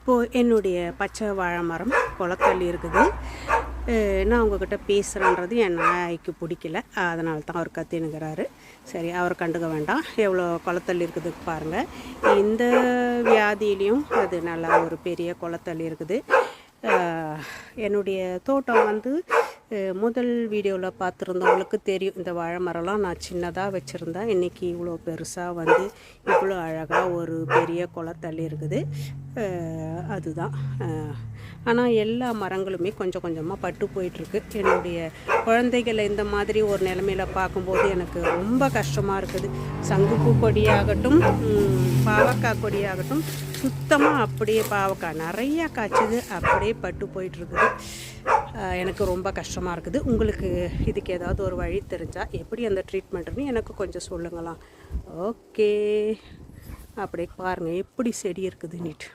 இப்போது என்னுடைய பச்சை வாழை மரம் குளத்தள்ளி இருக்குது. நான் உங்ககிட்ட பேசுகிறேன்றது என் நாய்க்கு பிடிக்கல, அதனால தான் அவர் கத்தினுங்கிறாரு. சரி, அவரை கண்டுக்க வேண்டாம். எவ்வளோ குளத்தள்ளி இருக்குதுக்கு பாருங்கள். இந்த வியாதியிலையும் அது நல்லா ஒரு பெரிய குளத்தள்ளி இருக்குது. என்னுடைய தோட்டம் வந்து முதல் வீடியோவில் பார்த்துருந்தவங்களுக்கு தெரியும். இந்த வாழை மரம்லாம் நான் சின்னதாக வச்சுருந்தேன். இன்றைக்கி இவ்வளோ பெருசாக வந்து இவ்வளோ அழகாக ஒரு பெரிய குளத்தள்ளி இருக்குது. அதுதான். ஆனால் எல்லா மரங்களுமே கொஞ்சம் கொஞ்சமாக பட்டு போயிட்டுருக்கு. என்னுடைய குழந்தைகளை இந்த மாதிரி ஒரு நிலைமையில் பார்க்கும்போது எனக்கு ரொம்ப கஷ்டமாக இருக்குது. சங்குப்பூ கொடியாகட்டும், பாவக்காய் கொடியாகட்டும், சுத்தமாக அப்படியே பாவக்காய் நிறையா காய்ச்சது அப்படியே பட்டு போயிட்டுருக்குது. எனக்கு ரொம்ப கஷ்டமாக இருக்குது. உங்களுக்கு இதுக்கு ஏதாவது ஒரு வழி தெரிஞ்சால் எப்படி அந்த ட்ரீட்மெண்ட்டுன்னு எனக்கு கொஞ்சம் சொல்லுங்களாம். ஓகே, அப்படியே பாருங்கள் எப்படி செடி இருக்குது நீட்டு.